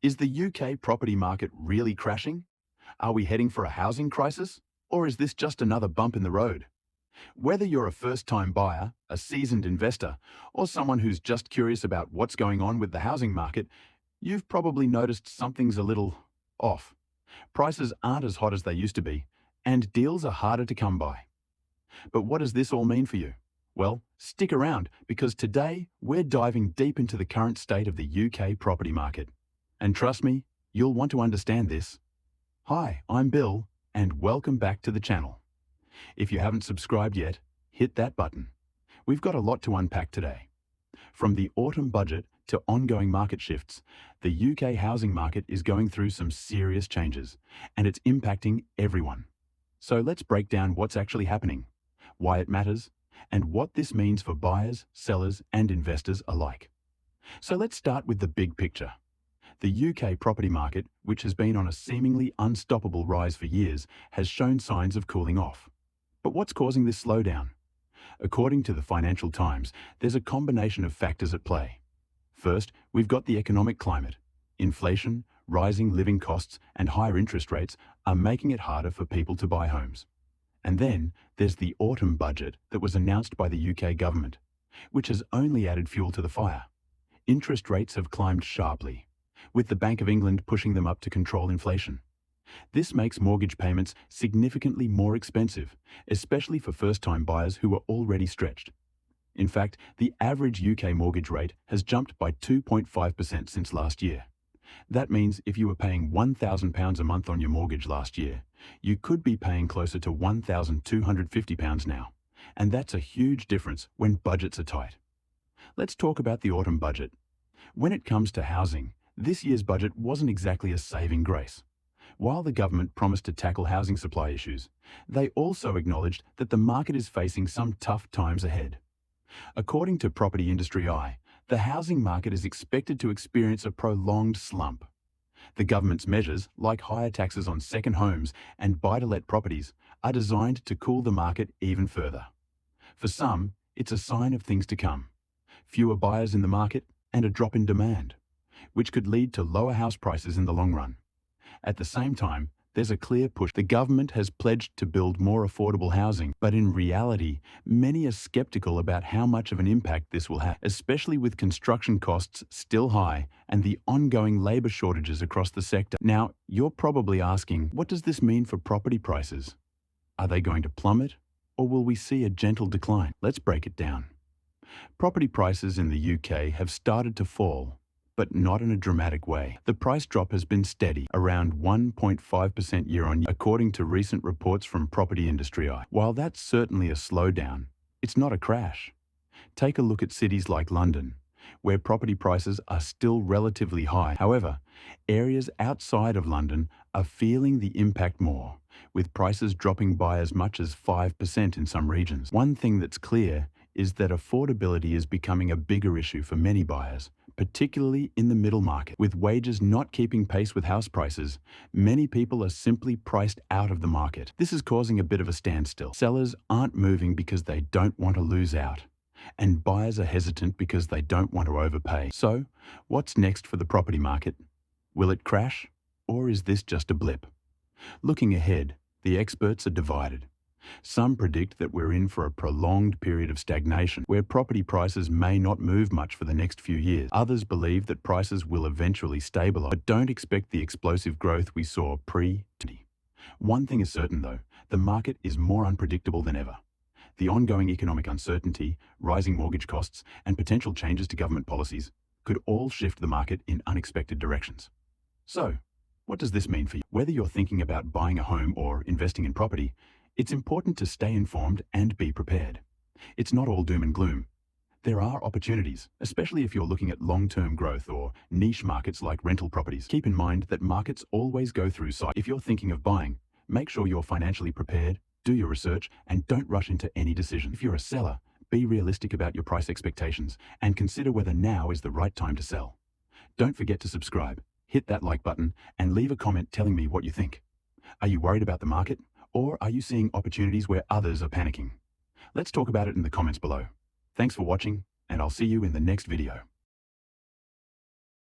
Is the UK property market really crashing? Are we heading for a housing crisis? Or is this just another bump in the road? Whether you're a first-time buyer, a seasoned investor, or someone who's just curious about what's going on with the housing market, you've probably noticed something's a little off. Prices aren't as hot as they used to be, and deals are harder to come by. But what does this all mean for you? Well, stick around because today we're diving deep into the current state of the UK property market. And trust me, you'll want to understand this. Hi, I'm Bill, and welcome back to the channel. If you haven't subscribed yet, hit that button. We've got a lot to unpack today. From the autumn budget to ongoing market shifts, the UK housing market is going through some serious changes, and it's impacting everyone. So let's break down what's actually happening, why it matters, and what this means for buyers, sellers, and investors alike. So let's start with the big picture. The UK property market, which has been on a seemingly unstoppable rise for years, has shown signs of cooling off. But what's causing this slowdown? According to the Financial Times, there's a combination of factors at play. First, we've got the economic climate. Inflation, rising living costs, and higher interest rates are making it harder for people to buy homes. And then there's the autumn budget that was announced by the UK government, which has only added fuel to the fire. Interest rates have climbed sharply, with the Bank of England pushing them up to control inflation. This makes mortgage payments significantly more expensive, especially for first-time buyers who are already stretched. In fact, the average UK mortgage rate has jumped by 2.5% since last year. That means if you were paying £1,000 a month on your mortgage last year, you could be paying closer to £1,250 now. And that's a huge difference when budgets are tight. Let's talk about the autumn budget. When it comes to housing, this year's budget wasn't exactly a saving grace. While the government promised to tackle housing supply issues, they also acknowledged that the market is facing some tough times ahead. According to Property Industry Eye, the housing market is expected to experience a prolonged slump. The government's measures, like higher taxes on second homes and buy-to-let properties, are designed to cool the market even further. For some, it's a sign of things to come. Fewer buyers in the market and a drop in demand, which could lead to lower house prices in the long run. At the same time, there's a clear push. The government has pledged to build more affordable housing, but in reality, many are skeptical about how much of an impact this will have, especially with construction costs still high and the ongoing labor shortages across the sector. Now, you're probably asking, what does this mean for property prices? Are they going to plummet, or will we see a gentle decline? Let's break it down. Property prices in the UK have started to fall, but not in a dramatic way. The price drop has been steady, around 1.5% year-on-year, according to recent reports from Property Industry Eye. While that's certainly a slowdown, it's not a crash. Take a look at cities like London, where property prices are still relatively high. However, areas outside of London are feeling the impact more, with prices dropping by as much as 5% in some regions. One thing that's clear is that affordability is becoming a bigger issue for many buyers, particularly in the middle market. With wages not keeping pace with house prices, many people are simply priced out of the market. This is causing a bit of a standstill. Sellers aren't moving because they don't want to lose out, and buyers are hesitant because they don't want to overpay. So, what's next for the property market? Will it crash, or is this just a blip? Looking ahead, the experts are divided. Some predict that we're in for a prolonged period of stagnation, where property prices may not move much for the next few years. Others believe that prices will eventually stabilize, but don't expect the explosive growth we saw pre-2020. One thing is certain though, the market is more unpredictable than ever. The ongoing economic uncertainty, rising mortgage costs, and potential changes to government policies could all shift the market in unexpected directions. So, what does this mean for you? Whether you're thinking about buying a home or investing in property, it's important to stay informed and be prepared. It's not all doom and gloom. There are opportunities, especially if you're looking at long-term growth or niche markets like rental properties. Keep in mind that markets always go through cycles. If you're thinking of buying, make sure you're financially prepared, do your research, and don't rush into any decision. If you're a seller, be realistic about your price expectations and consider whether now is the right time to sell. Don't forget to subscribe, hit that like button, and leave a comment telling me what you think. Are you worried about the market? Or are you seeing opportunities where others are panicking? Let's talk about it in the comments below. Thanks for watching, and I'll see you in the next video.